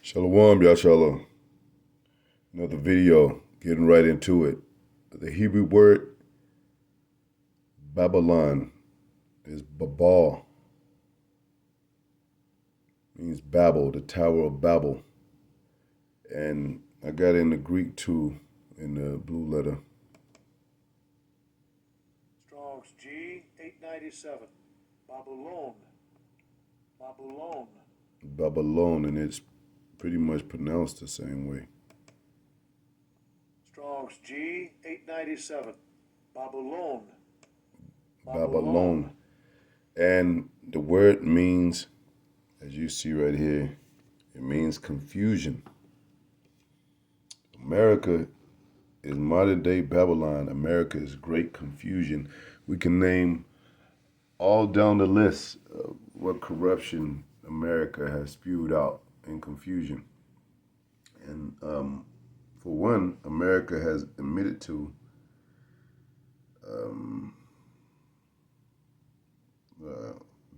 Shalom, Yashala. Another video, getting right into it. The Hebrew word Babylon is Babal, means Babel, the Tower of Babel. And I got in the Greek too, in the blue letter. Strong's G 897. Babylon. Babylon. Babylon, and it's pretty much pronounced the same way. Strong's G 897. Babylon. Babylon. And the word means, as you see right here, it means confusion. America is modern day Babylon. America is great confusion. We can name all down the list of what corruption America has spewed out in confusion. And for one, America has admitted to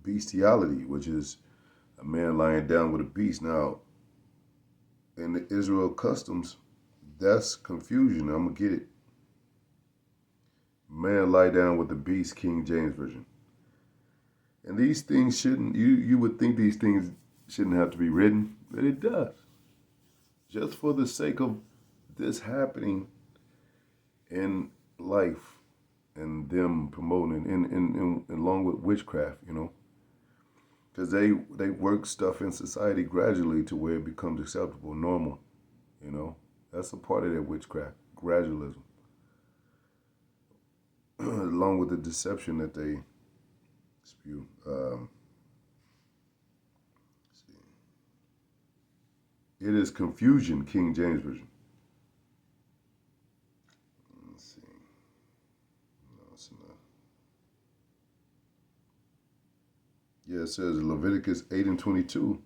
bestiality, which is a man lying down with a beast. Now, in the Israel customs, that's confusion. I'm going to get it. Man lie down with the beast, King James Version. And these things shouldn't, you would think these things shouldn't have to be written, but it does. Just for the sake of this happening in life and them promoting in along with witchcraft, you know. Because they work stuff in society gradually to where it becomes acceptable, normal, you know. That's a part of their witchcraft, gradualism. Along with the deception that they spew. It is confusion, King James Version. Let's see. No, it's not. Yeah, it says Leviticus 8 and 22.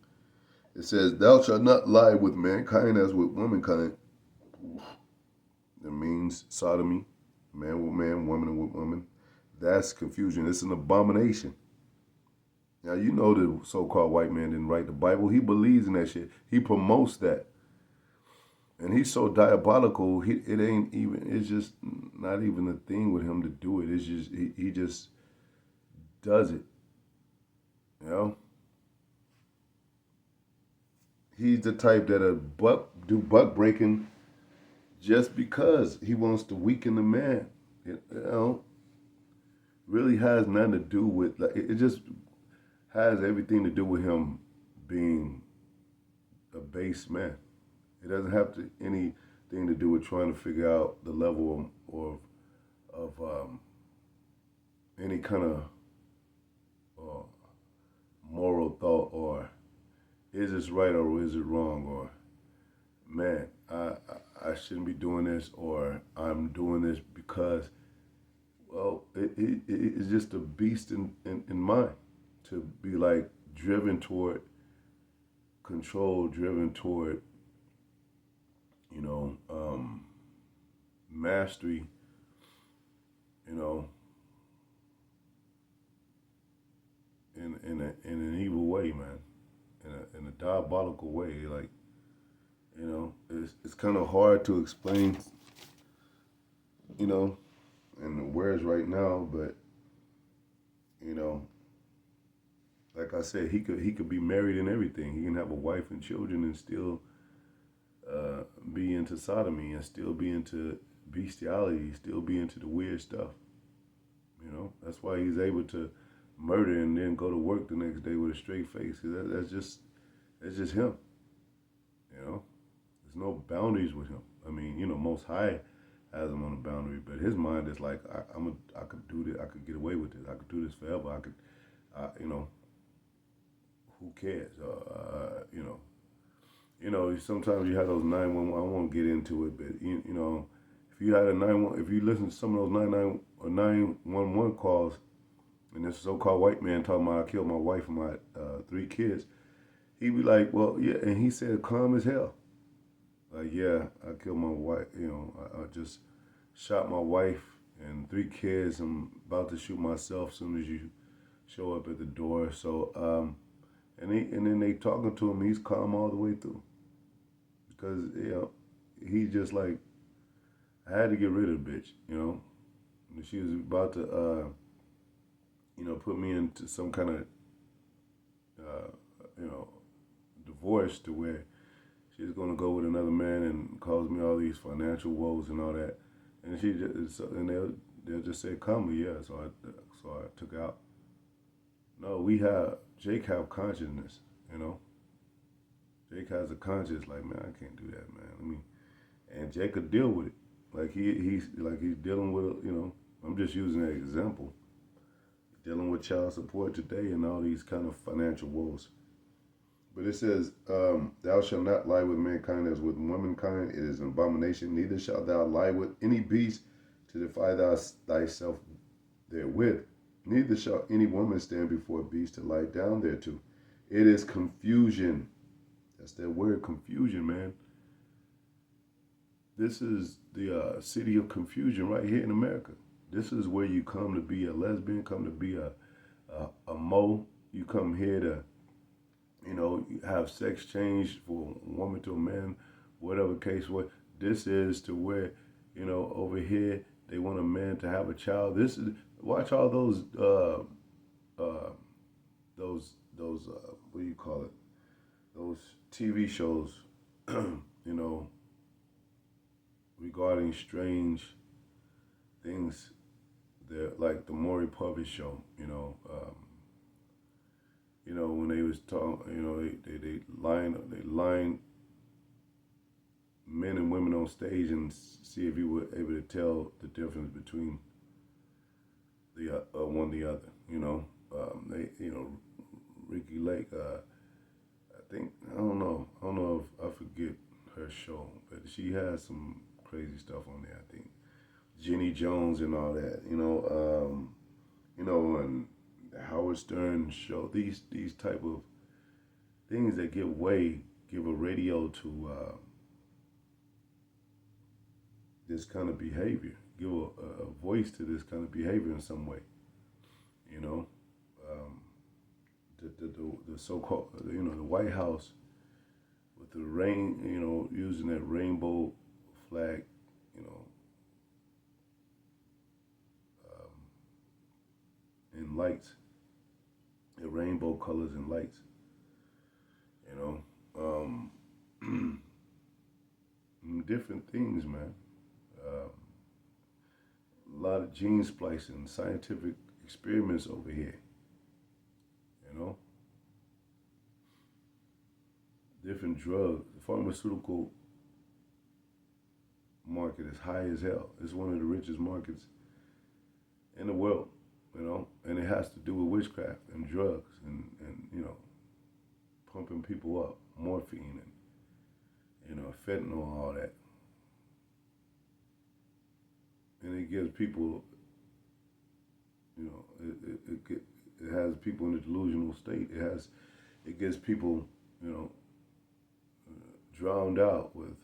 It says, "Thou shalt not lie with mankind as with womankind." That means sodomy, man with man, woman with woman. That's confusion. It's an abomination. Now, you know the so-called white man didn't write the Bible. He believes in that shit. He promotes that. And he's so diabolical, it ain't even, it's just not even a thing with him to do it. It's just, he just does it. You know? He's the type that'll do buck breaking just because he wants to weaken the man. You know? Really has nothing to do with, like, it just has everything to do with him being a base man. It doesn't have anything to do with trying to figure out the level of any kind of moral thought, or is this right or is it wrong, or man, I shouldn't be doing this, or I'm doing this because, well, it's just a beast in mind to be like driven toward control, driven toward, you know, mastery, you know, in an evil way, man, in a diabolical way. Like, you know, it's kind of hard to explain, you know, in the words right now, but you know, like I said, he could be married and everything. He can have a wife and children and still be into sodomy and still be into bestiality, still be into the weird stuff. You know, that's why he's able to murder and then go to work the next day with a straight face. That's just him. You know, there's no boundaries with him. I mean, you know, Most High has him on a boundary, but his mind is like, I could do this. I could get away with this. I could do this forever. You know, who cares? You know, sometimes you have those 911. I won't get into it, but you know, if you had a 911, if you listen to some of those 99 or 911 calls, and this so-called white man talking about I killed my wife and my 3 kids, he'd be like, well, yeah, and he said calm as hell. Like, yeah, I killed my wife. You know, I just shot my wife and 3 kids. I'm about to shoot myself as soon as you show up at the door. So, and then they talking to him. He's calm all the way through. because he just like I had to get rid of the bitch. And she was about to put me into some kind of uh, you know divorce to where she's gonna go with another man and cause me all these financial woes and all that. And she just and they'll just say come, yeah. So I took out. No, we have Jake have consciousness, you know. Jake has a conscience. Like man, I can't do that, man. And Jake could deal with it. Like he's dealing with I'm just using that example. Dealing with child support today and all these kind of financial woes. But it says, thou shalt not lie with mankind as with womankind. It is an abomination. Neither shalt thou lie with any beast to defy thyself therewith. Neither shall any woman stand before a beast to lie down thereto. It is confusion. That's that word, confusion, man. This is the city of confusion right here in America. This is where you come to be a lesbian, come to be a mo. You come here to have sex change for a woman to a man, whatever case. What this is to where, over here they want a man to have a child. This is watch all those what do you call it? Those TV shows, regarding strange things. They're like the Maury Povich show, when they was talking, they line men and women on stage and see if you were able to tell the difference between the one the other. Ricky Lake. I don't know if I forget her show, but she has some crazy stuff on there. I think Jenny Jones and all that. And the Howard Stern show. These type of things that give a radio to this kind of behavior, give a voice to this kind of behavior in some way. The so-called, the White House with the using that rainbow flag, and lights, the rainbow colors and lights, different things, man. A lot of gene splicing, scientific experiments over here. Different drugs. The pharmaceutical market is high as hell. It's one of the richest markets in the world, and it has to do with witchcraft and drugs and pumping people up, morphine and fentanyl and all that. And it gives people, it has people in a delusional state. It gets people, drowned out with,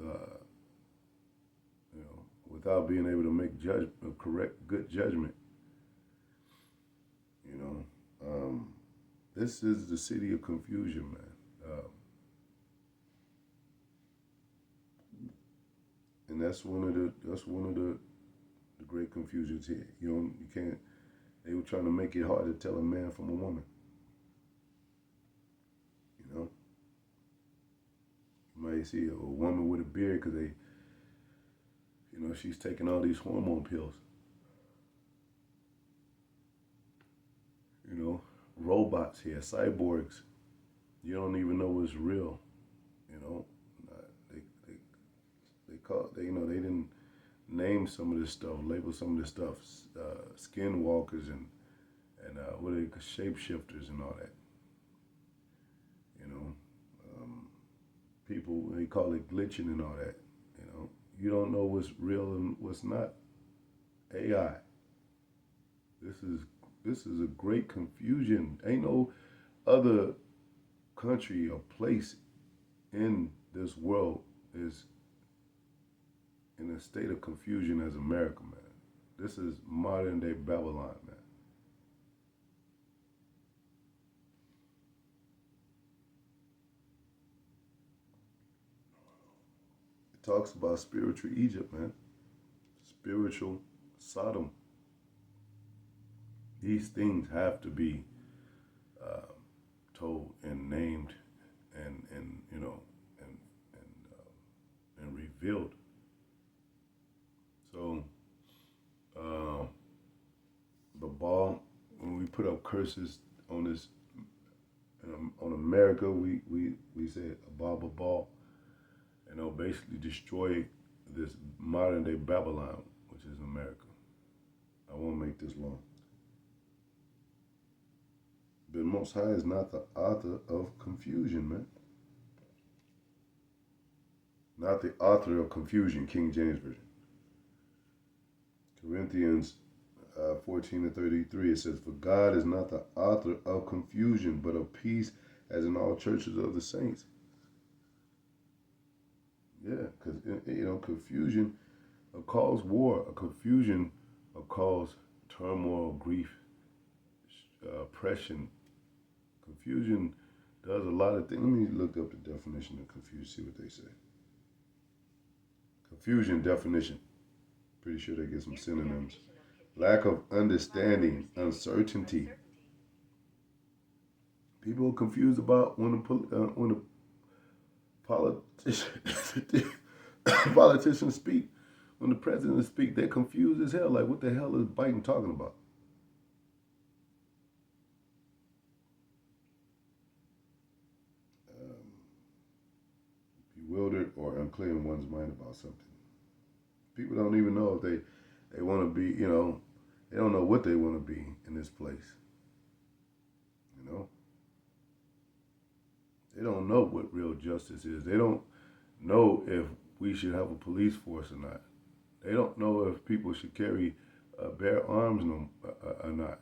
without being able to make good judgment. This is the city of confusion, man. And that's one of the great confusions here. You can't. They were trying to make it hard to tell a man from a woman. You might see a woman with a beard because they, she's taking all these hormone pills. Robots here, cyborgs. You don't even know what's real. They didn't name some of this stuff, label some of this stuff, skinwalkers and what are they, shapeshifters and all that. People, they call it glitching and all that. You don't know what's real and what's not. AI. This is a great confusion. Ain't no other country or place in this world is in a state of confusion as America, man. This is modern day Babylon, man. talks about spiritual Egypt, man. Spiritual Sodom. These things have to be uh, told and named and you know and revealed. So Babal, when we put up curses on this on America, we say Babal, basically destroy this modern day Babylon, which is America. I won't make this long. But Most High is not the author of confusion, man. Not the author of confusion, King James Version. Corinthians 14:33, it says, "For God is not the author of confusion, but of peace, as in all churches of the saints." Yeah, because confusion will cause war. A confusion will cause turmoil, grief, oppression. Confusion does a lot of things. Let me look up the definition of confusion, see what they say. Confusion definition. Pretty sure they get some synonyms. Lack of understanding, uncertainty. People are confused about when the politicians speak. When the president speak, they're confused as hell. Like, what the hell is Biden talking about? Bewildered or unclear in one's mind about something. People don't even know if they want to be, they don't know what they want to be in this place. They don't know what real justice is. They don't know if we should have a police force or not. They don't know if people should carry bear arms or not.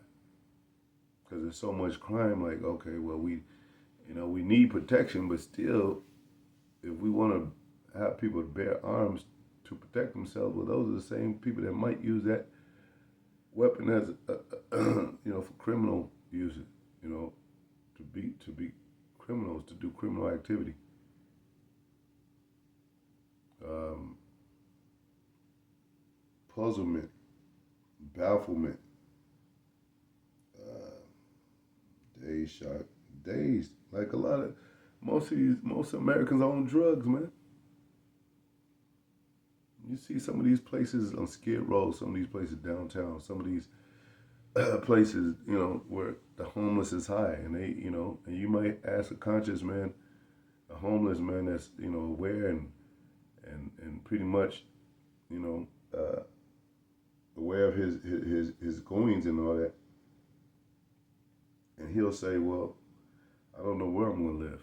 Because there's so much crime. Like, okay, well, we need protection, but still, if we want to have people bear arms to protect themselves, well, those are the same people that might use that weapon as, for criminal use, to be criminals, to do criminal activity. Puzzlement, bafflement, dazed. Like most Americans are on drugs, man. You see some of these places on Skid Row, some of these places downtown, some of these places, where the homeless is high, and and you might ask a conscious man, a homeless man that's aware and pretty much, aware of his goings and all that, and he'll say, well, I don't know where I'm gonna live.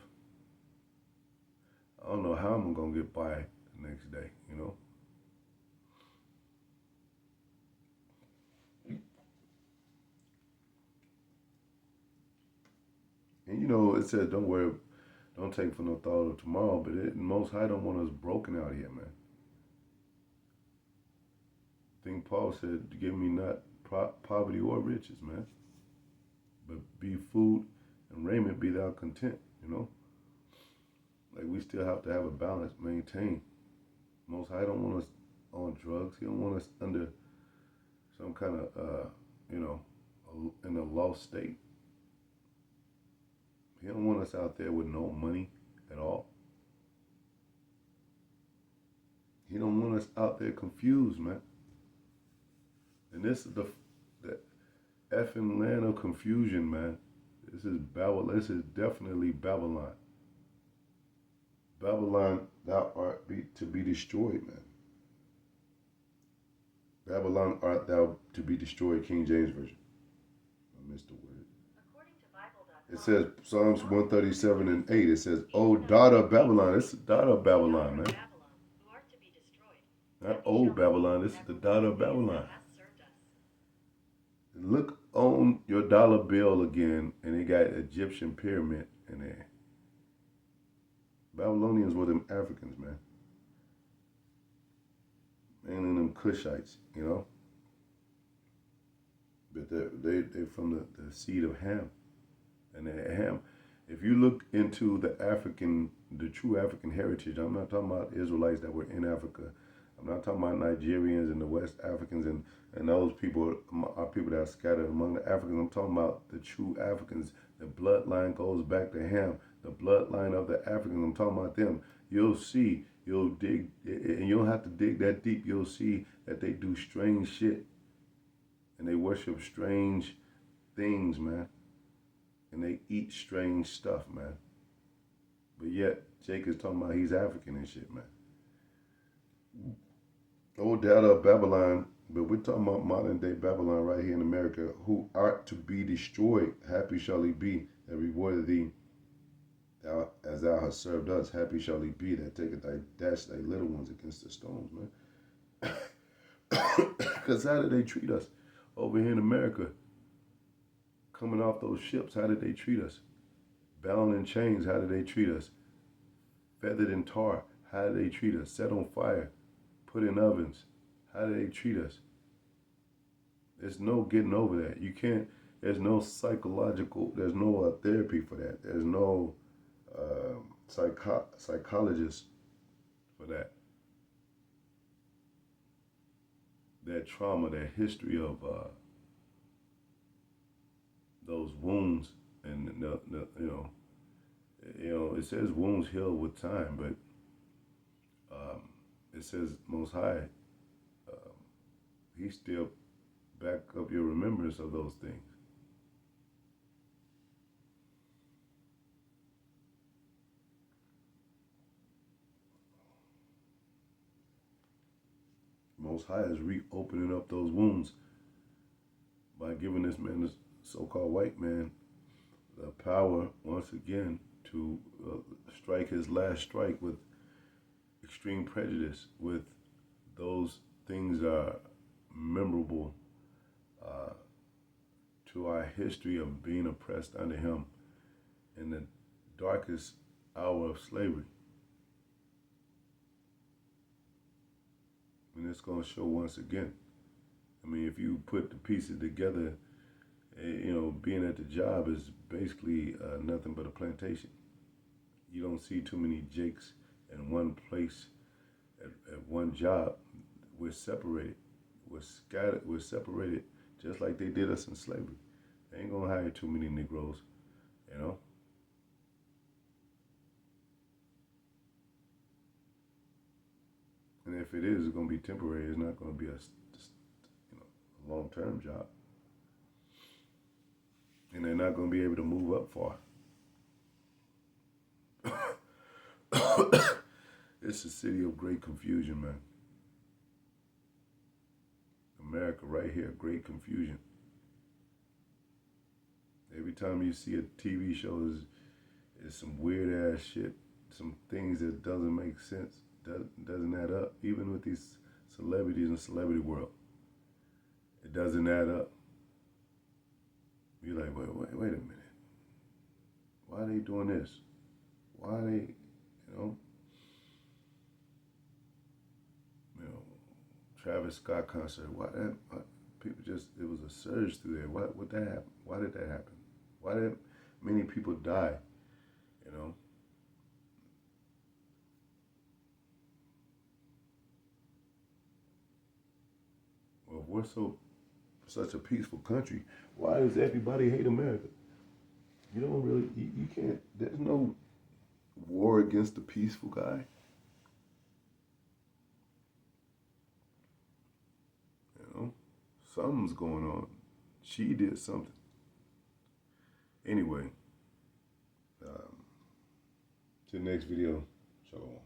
I don't know how I'm gonna get by the next day, And it says, don't worry, don't take for no thought of tomorrow, but Most High don't want us broken out here, man. I think Paul said, give me not poverty or riches, man, but be food and raiment, be thou content, Like, we still have to have a balance maintained. Most High don't want us on drugs. He don't want us under some kind of, in a lost state. He don't want us out there with no money at all. He don't want us out there confused, man. And this is the effing land of confusion, man. This is Babel. This is definitely Babylon. Babylon, thou art to be destroyed, man. Babylon art thou to be destroyed, King James Version. I missed the word. It says, Psalms 137:8, it says, "Oh, daughter of Babylon." This is the daughter of Babylon, man. Not old Babylon, this is the daughter of Babylon. Look on your dollar bill again, and it got Egyptian pyramid in there. Babylonians were them Africans, man. Mainly them Cushites, But they're from the seed of Ham. And Ham, if you look into the African the true African heritage. I'm not talking about Israelites that were in Africa. I'm not talking about Nigerians and the West Africans and those people are people that are scattered among the Africans. I'm talking about the true Africans. The bloodline goes back to Ham. The bloodline of the Africans. I'm talking about them. You'll see. You'll dig, and you don't have to dig that deep. You'll see that they do strange shit, and they worship strange things, man. And they eat strange stuff, man. But yet, Jake is talking about he's African and shit, man. No doubt of Babylon, but we're talking about modern day Babylon right here in America, who art to be destroyed. Happy shall he be that rewarded thee as thou hast served us. Happy shall he be that taketh thy dash thy little ones against the stones, man. Because how did they treat us over here in America? Coming off those ships, how did they treat us? Bound in chains, how did they treat us? Feathered in tar, how did they treat us? Set on fire, put in ovens, how did they treat us? There's no getting over that. You can't, there's no psychological, there's no therapy for that. There's no psychologist for that. That trauma, that history of those wounds, and you know, it says wounds heal with time, but it says Most High, He still back up your remembrance of those things. Most High is reopening up those wounds by giving this man, this so-called white man, the power once again to strike his last strike with extreme prejudice, with those things are memorable to our history of being oppressed under him in the darkest hour of slavery. And it's going to show once again. I mean, if you put the pieces together, you know, being at the job is basically nothing but a plantation. You don't see too many Jakes in one place at one job. We're separated. We're scattered. We're separated just like they did us in slavery. They ain't going to hire too many Negroes, you know. And if it is, it's going to be temporary. It's not going to be a long-term job. And they're not going to be able to move up far. It's a city of great confusion, man. America right here, great confusion. Every time you see a TV show, is some weird ass shit, some things that doesn't make sense, doesn't add up. Even with these celebrities in the celebrity world, it doesn't add up. You're like, wait a minute. Why are they doing this? Why are they, Travis Scott concert? Why people just, it was a surge through there. What that happen? Why did that happen? Why did many people die? Well, if we're such a peaceful country, why does everybody hate America? You don't really, you can't, there's no war against the peaceful guy. Something's going on. She did something. Anyway, to the next video. Shalom.